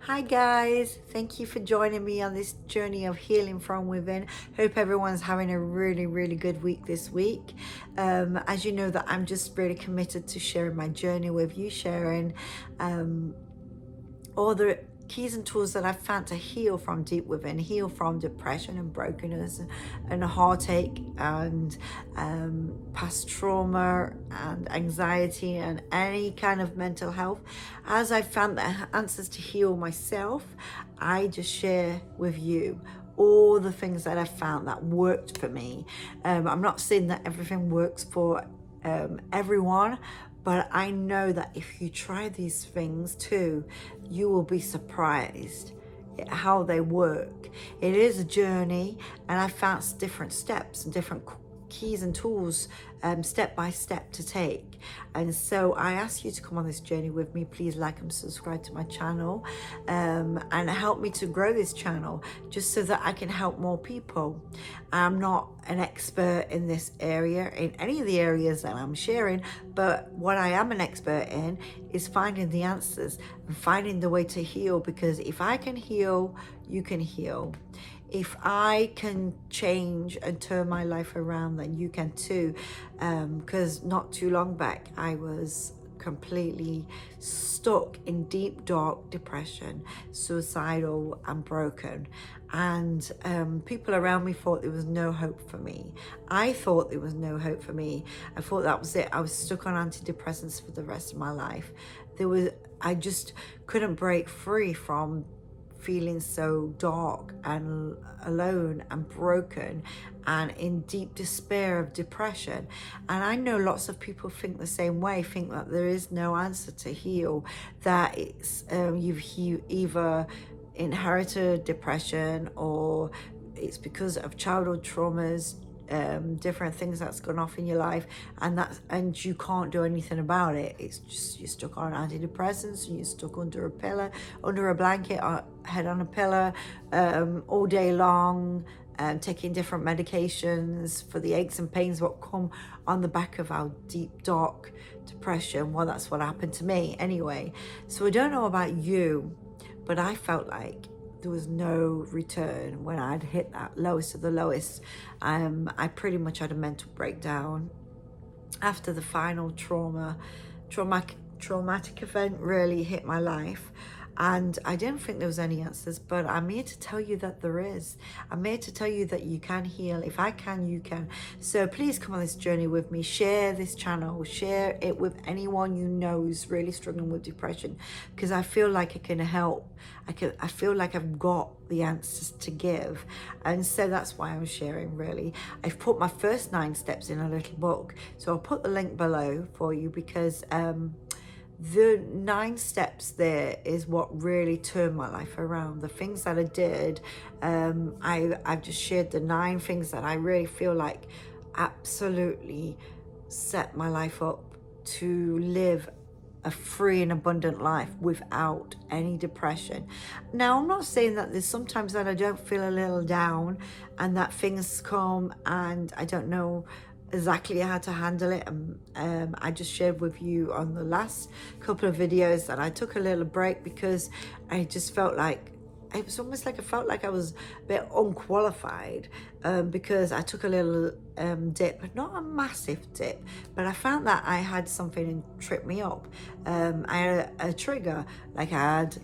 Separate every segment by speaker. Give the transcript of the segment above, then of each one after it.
Speaker 1: Hi guys, thank you for joining me on this journey of healing from within. Hope everyone's having a really good week this week. As you know, that I'm just really committed to sharing my journey with you, sharing all the keys and tools that I've found to heal from deep within, heal from depression and brokenness and heartache and past trauma and anxiety and any kind of mental health. As I found the answers to heal myself, I just share with you all the things that I found that worked for me. I'm not saying that everything works for everyone, but I know that if you try these things too, you will be surprised at how they work. It is a journey, and I found different steps and different keys and tools step by step to take. And so I ask you to come on this journey with me. Please like and subscribe to my channel and help me to grow this channel just so that I can help more people. I'm not an expert in this area, in any of the areas that I'm sharing, but what I am an expert in is finding the answers and finding the way to heal, because if I can heal, you can heal. If I can change and turn my life around, then you can too. Because not too long back, I was completely stuck in deep, dark depression, suicidal and broken. And people around me thought there was no hope for me. I thought there was no hope for me. I thought that was it. I was stuck on antidepressants for the rest of my life. I just couldn't break free from feeling so dark and alone and broken and in deep despair of depression. And I know lots of people think the same way, think that there is no answer to heal, that it's you've either inherited depression or it's because of childhood traumas, different things that's gone off in your life, and you can't do anything about it. It's just you're stuck on antidepressants and you're stuck under a pillow, under a blanket, head on a pillow, all day long, taking different medications for the aches and pains what come on the back of our deep dark depression. Well, that's what happened to me anyway. So I don't know about you, but I felt like there was no return when I'd hit that lowest of the lowest. I pretty much had a mental breakdown after the final traumatic event really hit my life. And I didn't think there was any answers, but I'm here to tell you that there is. I'm here to tell you that you can heal. If I can, you can. So please come on this journey with me. Share this channel. Share it with anyone you know who's really struggling with depression, because I feel like I can help. I feel like I've got the answers to give. And so that's why I'm sharing, really. I've put my first 9 steps in a little book. So I'll put the link below for you, because the 9 steps there is what really turned my life around. The things that I did, I've just shared the 9 things that I really feel like absolutely set my life up to live a free and abundant life without any depression. Now, I'm not saying that there's sometimes that I don't feel a little down and that things come and I don't know exactly how to handle it. I just shared with you on the last couple of videos that I took a little break because I just felt like it was almost like I felt like I was a bit unqualified, because I took a little dip, not a massive dip, but I found that I had something trip me up. I had a trigger, like I had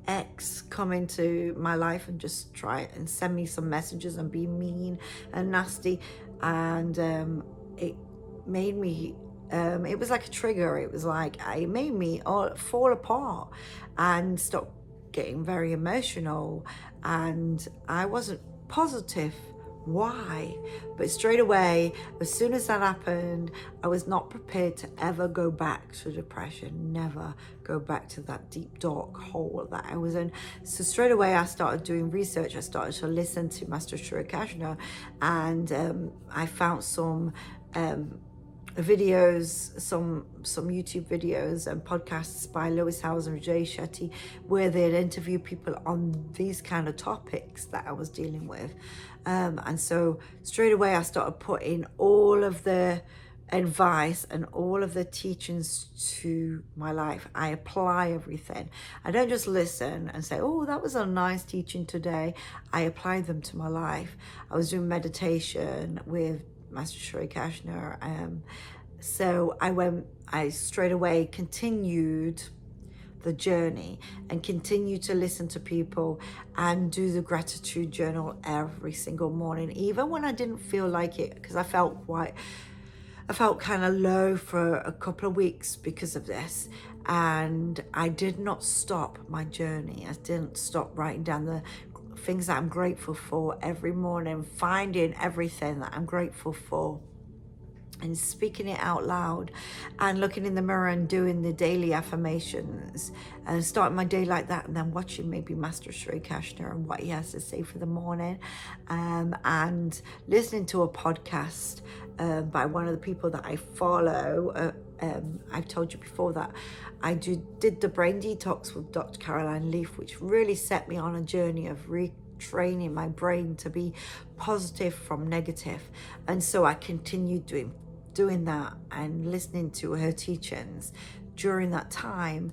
Speaker 1: ex come into my life and just try and send me some messages and be mean and nasty, and it made me it was like a trigger. It was like it made me all fall apart and stop getting very emotional, and I wasn't positive why. But straight away, as soon as that happened, I was not prepared to ever go back to depression, never go back to that deep dark hole that I was in. So straight away I started doing research. I started to listen to Master Shri Krishna, and I found some videos, some YouTube videos and podcasts by Lewis Howes and Jay Shetty, where they'd interview people on these kind of topics that I was dealing with. And so straight away I started putting all of the advice and all of the teachings to my life. I apply everything. I don't just listen and say, oh, that was a nice teaching today. I apply them to my life. I was doing meditation with Master Sri Kashner. So I straight away continued the journey and continue to listen to people and do the gratitude journal every single morning, even when I didn't feel like it, because I felt kind of low for a couple of weeks because of this. And I did not stop my journey. I didn't stop writing down the things that I'm grateful for every morning, finding everything that I'm grateful for and speaking it out loud, and looking in the mirror and doing the daily affirmations and starting my day like that, and then watching maybe Master Sri Kashner and what he has to say for the morning, and listening to a podcast by one of the people that I follow. I've told you before that I did the brain detox with Dr. Caroline Leaf, which really set me on a journey of retraining my brain to be positive from negative. And so I continued doing that and listening to her teachings during that time,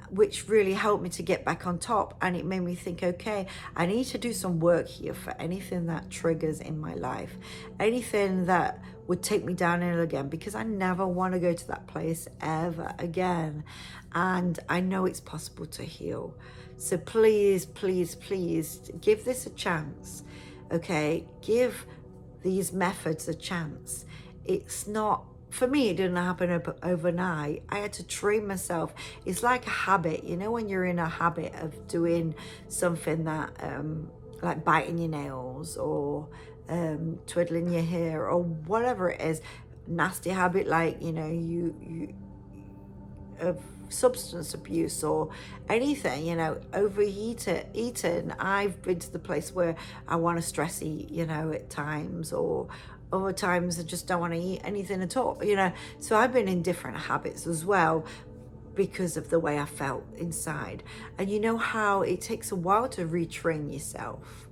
Speaker 1: which really helped me to get back on top. And it made me think, okay, I need to do some work here for anything that triggers in my life, anything that would take me downhill again, because I never want to go to that place ever again. And I know it's possible to heal. So please, please, please give this a chance. Okay, give these methods a chance. It's not, for me, it didn't happen overnight. I had to train myself. It's like a habit. You know, when you're in a habit of doing something that, like biting your nails or twiddling your hair or whatever it is, nasty habit, like, you know, you of substance abuse or anything, you know, eating. I've been to the place where I want to stress eat, you know, at times, or other times I just don't want to eat anything at all, you know. So I've been in different habits as well because of the way I felt inside. And you know how it takes a while to retrain yourself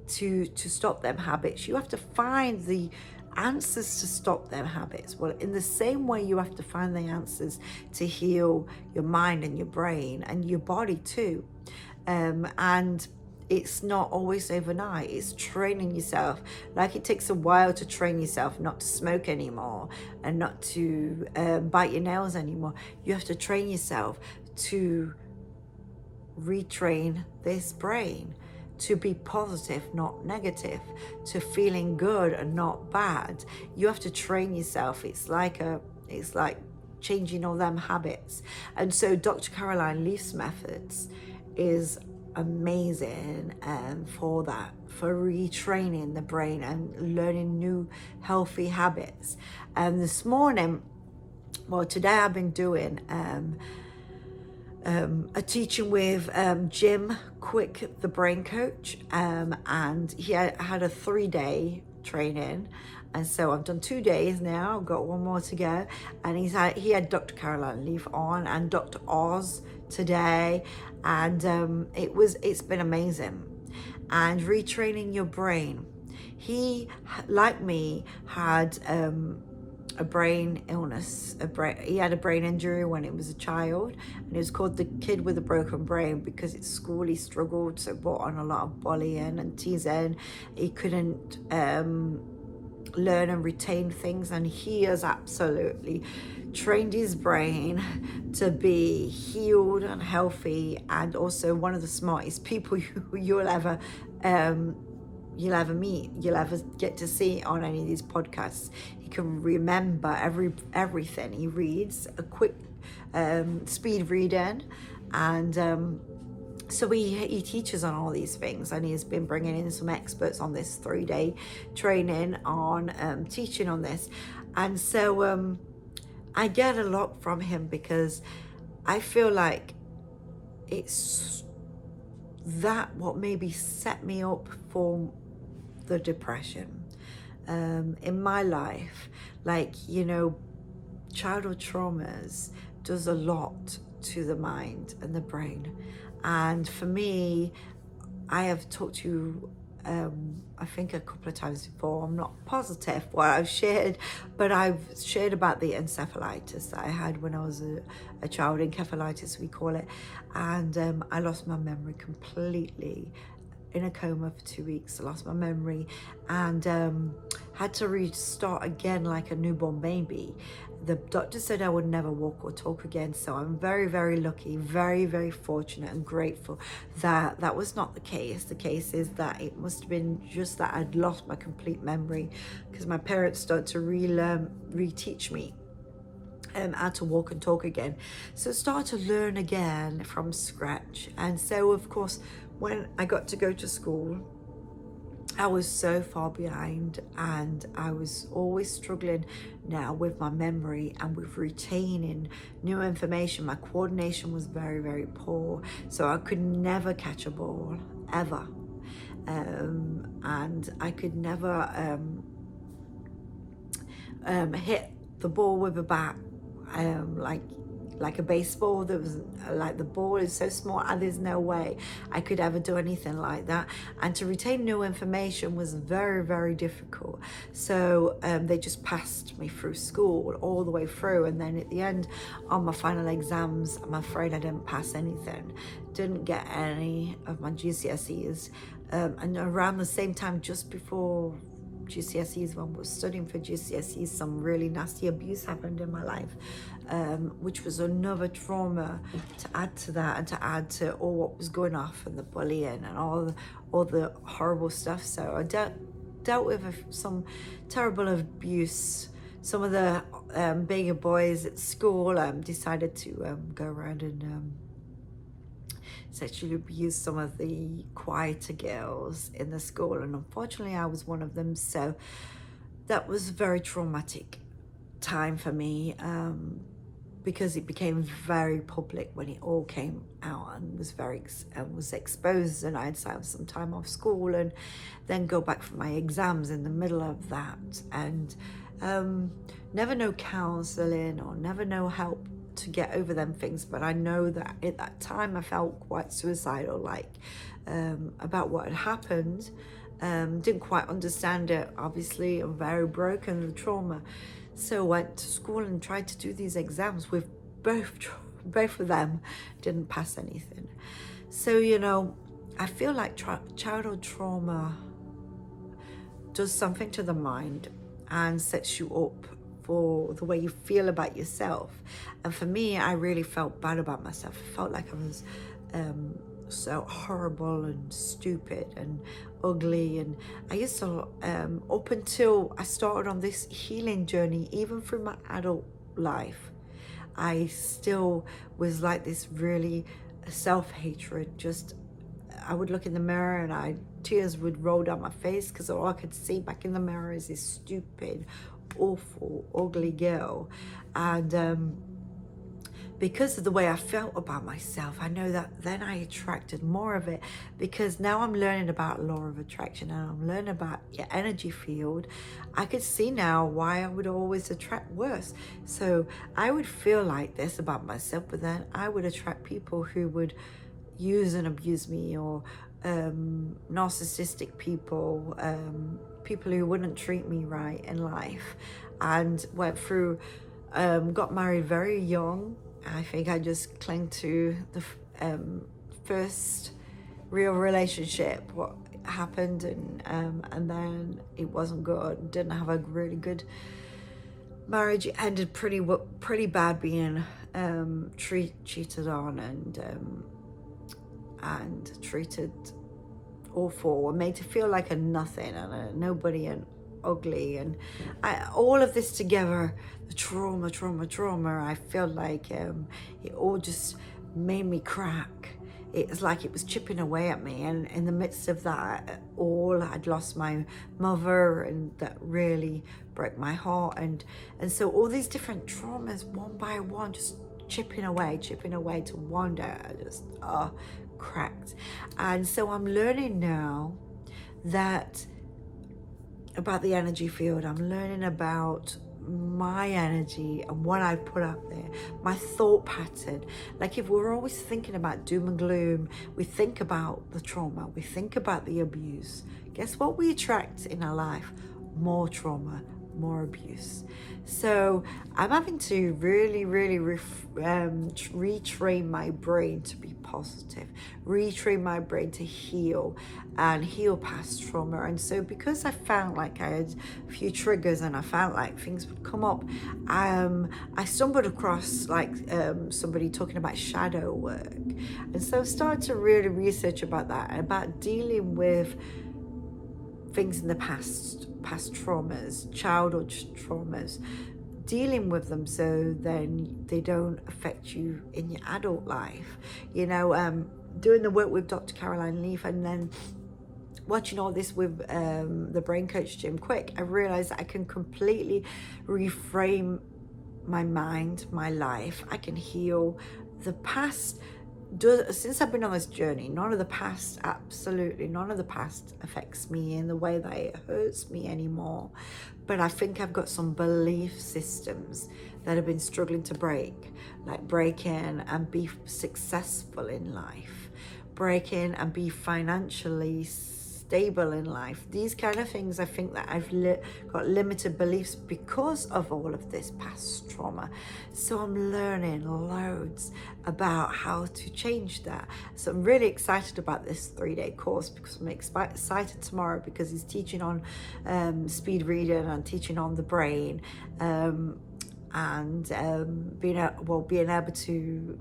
Speaker 1: to stop them habits. You have to find the answers to stop them habits. Well, in the same way, you have to find the answers to heal your mind and your brain and your body too. And it's not always overnight. It's training yourself. Like, it takes a while to train yourself not to smoke anymore and not to bite your nails anymore. You have to train yourself to retrain this brain to be positive, not negative, to feeling good and not bad. You have to train yourself. It's like changing all them habits. And so Dr. Caroline Leaf's methods is amazing for that, for retraining the brain and learning new healthy habits. And this morning, well, today I've been doing a teaching with Jim Quick, the brain coach, and he had a 3-day training, and so I've done 2 days now. I've got one more to go, and he had Dr. Caroline Leaf on and Dr. Oz today, and it's been amazing. And retraining your brain. He, like me, had a brain illness. He had a brain injury when he was a child, and it was called the kid with a broken brain because at school he struggled, so brought on a lot of bullying and teasing. He couldn't learn and retain things, and he has absolutely trained his brain to be healed and healthy, and also one of the smartest people you'll ever meet, you'll ever get to see on any of these podcasts. He can remember everything. He reads a quick speed reading, and so he teaches on all these things, and he's been bringing in some experts on this 3-day training on teaching on this. And so I get a lot from him because I feel like it's that what maybe set me up for the depression in my life. Like, you know, childhood traumas does a lot to the mind and the brain. And for me, I have talked to you I think a couple of times before, I'm not positive what I've shared, but I've shared about the encephalitis that I had when I was a child, encephalitis we call it, and I lost my memory completely, in a coma for 2 weeks. I lost my memory and had to restart again like a newborn baby. The doctor said I would never walk or talk again, so I'm very, very lucky, very, very fortunate and grateful that that was not the case. The case is that it must have been just that I'd lost my complete memory, because my parents started to reteach me how to walk and talk again. So start to learn again from scratch. And so of course, when I got to go to school, I was so far behind, and I was always struggling now with my memory and with retaining new information. My coordination was very, very poor, so I could never catch a ball, ever. And I could never hit the ball with a bat, like a baseball. There was like, the ball is so small and there's no way I could ever do anything like that, and to retain new information was very, very difficult. So they just passed me through school all the way through, and then at the end, on my final exams, I'm afraid I didn't pass anything, didn't get any of my GCSEs, and around the same time, just before GCSEs, when I was studying for GCSEs, some really nasty abuse happened in my life, which was another trauma to add to that, and to add to all what was going off, and the bullying and all the horrible stuff. So I dealt with some terrible abuse. Some of the bigger boys at school decided to go around and sexually abused some of the quieter girls in the school, and unfortunately I was one of them. So that was a very traumatic time for me, because it became very public when it all came out, and was exposed, and I had to have some time off school and then go back for my exams in the middle of that, and never no counselling or never no help to get over them things. But I know that at that time I felt quite suicidal, like about what had happened. Didn't quite understand it, obviously. I'm very broken, the trauma. So I went to school and tried to do these exams with both of them, didn't pass anything. So, you know, I feel like childhood trauma does something to the mind and sets you up for the way you feel about yourself. And for me, I really felt bad about myself. I felt like I was so horrible and stupid and ugly. And I used to, up until I started on this healing journey, even through my adult life, I still was like this really self-hatred. Just, I would look in the mirror and tears would roll down my face, because all I could see back in the mirror is this stupid, awful, ugly girl. And because of the way I felt about myself, I know that then I attracted more of it, because now I'm learning about law of attraction and I'm learning about your energy field. I could see now why I would always attract worse. So I would feel like this about myself, but then I would attract people who would use and abuse me, or narcissistic people, people who wouldn't treat me right in life. And went through, got married very young. I think I just clung to the first real relationship, what happened, and then it wasn't good. Didn't have a really good marriage. It ended pretty bad, being cheated on and treated awful, and made to feel like a nothing and a nobody and ugly. And all of this together, the trauma, I feel like it all just made me crack. It's like it was chipping away at me, and in the midst of that all, I'd lost my mother, and that really broke my heart. And so all these different traumas, one by one, just chipping away to one day I just cracked. And so I'm learning now that about the energy field. I'm learning about my energy and what I put out there, my thought pattern. Like if we're always thinking about doom and gloom, we think about the trauma, we think about the abuse. Guess what we attract in our life? More trauma, more abuse. So I'm having to really retrain my brain to be positive, retrain my brain to heal and heal past trauma. And so because I found like I had a few triggers and I found like things would come up, I stumbled across like somebody talking about shadow work. And so I started to really research about that and about dealing with things in the past traumas, childhood traumas, dealing with them so then they don't affect you in your adult life. You know, doing the work with Dr. Caroline Leaf and then watching all this with the brain coach Jim Quick, I realized I can completely reframe my mind, my life. I can heal the past. Since I've been on this journey, absolutely none of the past affects me in the way that it hurts me anymore. But I think I've got some belief systems that have been struggling to break, like break in and be successful in life, break in and be financially stable in life. These kind of things, I think that I've got limited beliefs because of all of this past trauma. So I'm learning loads about how to change that. So I'm really excited about this 3-day course because I'm excited tomorrow because he's teaching on speed reading and teaching on the brain being able to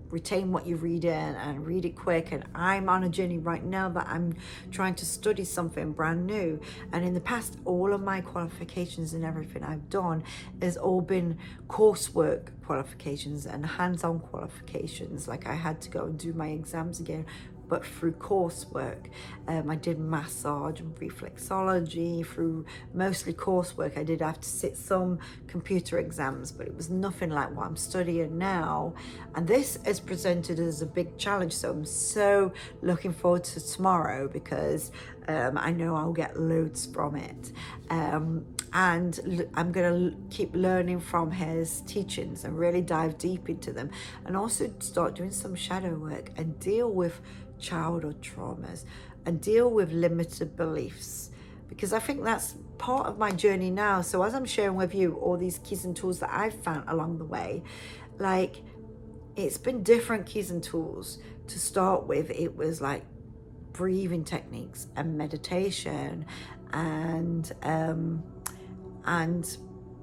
Speaker 1: retain what you read in and read it quick. And I'm on a journey right now that I'm trying to study something brand new. And in the past, all of my qualifications and everything I've done has all been coursework qualifications and hands-on qualifications. Like I had to go and do my exams again, but through coursework. I did massage and reflexology through mostly coursework. I did have to sit some computer exams, but it was nothing like what I'm studying now. And this is presented as a big challenge. So I'm so looking forward to tomorrow because I know I'll get loads from it. And I'm going to keep learning from his teachings and really dive deep into them, and also start doing some shadow work and deal with childhood traumas and deal with limited beliefs, because I think that's part of my journey now. So as I'm sharing with you all these keys and tools that I've found along the way, like it's been different keys and tools. To start with, it was like breathing techniques and meditation and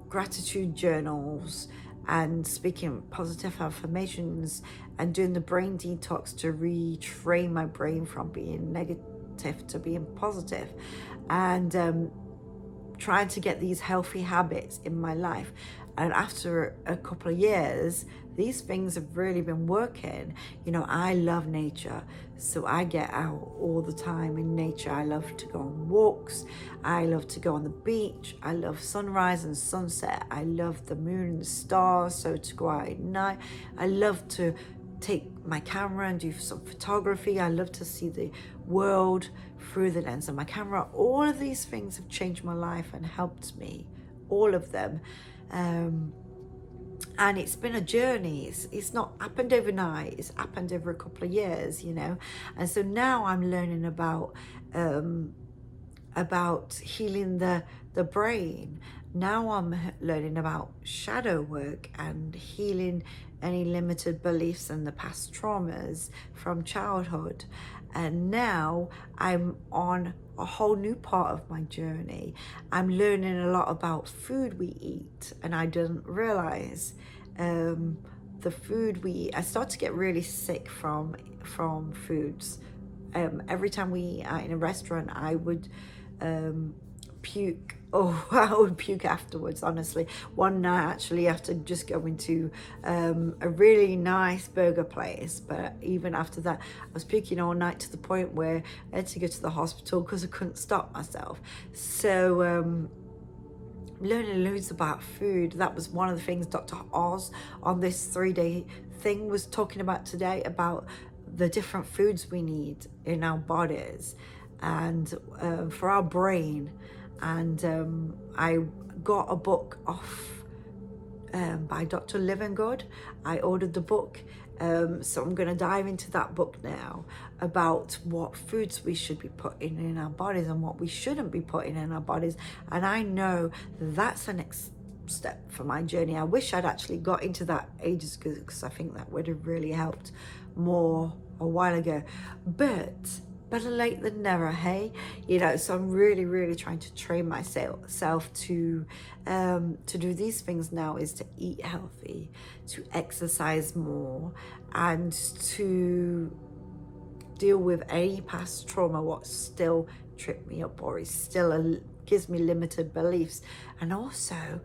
Speaker 1: gratitude journals and speaking positive affirmations and doing the brain detox to retrain my brain from being negative to being positive, and trying to get these healthy habits in my life. And after a couple of years, these things have really been working. You know, I love nature, so I get out all the time in nature. I love to go on walks. I love to go on the beach. I love sunrise and sunset. I love the moon and the stars, so to go out at night. I love to take my camera and do some photography. I love to see the world through the lens of my camera. All of these things have changed my life and helped me, all of them. And it's been a journey. It's not happened overnight. It's happened over a couple of years, you know. And so now I'm learning about healing the brain. Now I'm learning about shadow work and healing any limited beliefs and the past traumas from childhood. And now I'm on a whole new part of my journey. I'm learning a lot about food we eat, and I didn't realize the food we eat. I start to get really sick from foods. Every time we eat out in a restaurant, I would puke. Oh, I would puke afterwards, honestly. One night, actually, after just going to a really nice burger place, but even after that, I was puking all night to the point where I had to go to the hospital because I couldn't stop myself. So learning loads about food. That was one of the things Dr. Oz on this 3-day thing was talking about today, about the different foods we need in our bodies and for our brain. and I got a book off by Dr. Livinggood. I ordered the book, so I'm going to dive into that book now about what foods we should be putting in our bodies and what we shouldn't be putting in our bodies. And I know that's the next step for my journey. I wish I'd actually got into that ages ago, because I think that would have really helped more a while ago. But better late than never, hey? You know, so I'm really trying to train myself to do these things now, is to eat healthy, to exercise more, and to deal with any past trauma, what still tripped me up or is still gives me limited beliefs. And also,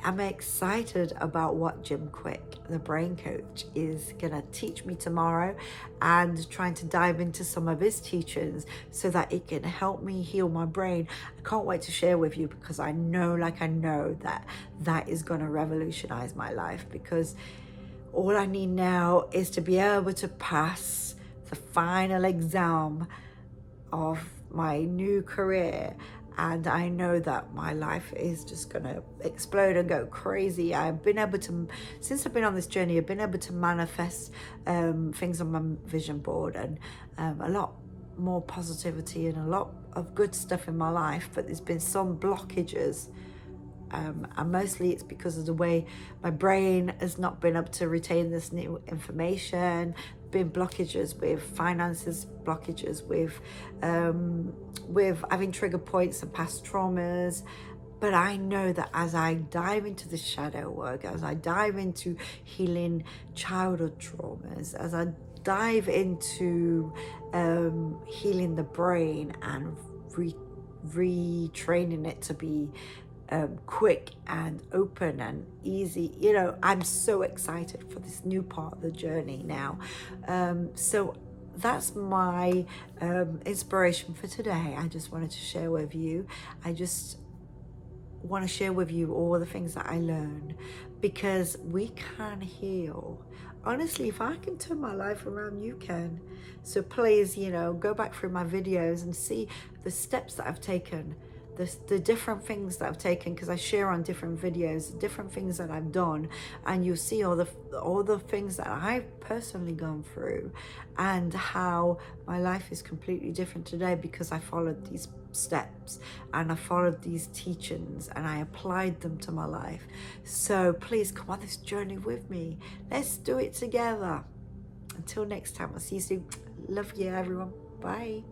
Speaker 1: I'm excited about what Jim Quick, the brain coach, is gonna teach me tomorrow, and trying to dive into some of his teachings so that it can help me heal my brain. I can't wait to share with you, because I know that that is gonna revolutionize my life, because all I need now is to be able to pass the final exam of my new career, and I know that my life is just gonna explode and go crazy. I've been able to, since I've been on this journey, I've been able to manifest things on my vision board, and a lot more positivity and a lot of good stuff in my life. But there's been some blockages, and mostly it's because of the way my brain has not been able to retain this new information. Been blockages with finances, blockages with having trigger points and past traumas. But I know that as I dive into the shadow work, as I dive into healing childhood traumas, as I dive into healing the brain and retraining it to be quick and open and easy, you know, I'm so excited for this new part of the journey now. So that's my inspiration for today. I just wanted to share with you. I just want to share with you all the things that I learned, because we can heal. Honestly, if I can turn my life around, you can. So please, you know, go back through my videos and see the steps that I've taken, the different things that I've taken, because I share on different videos, different things that I've done, and you'll see all the things that I've personally gone through, and how my life is completely different today because I followed these steps and I followed these teachings and I applied them to my life. So please come on this journey with me. Let's do it together. Until next time, I'll see you soon. Love you, everyone. Bye.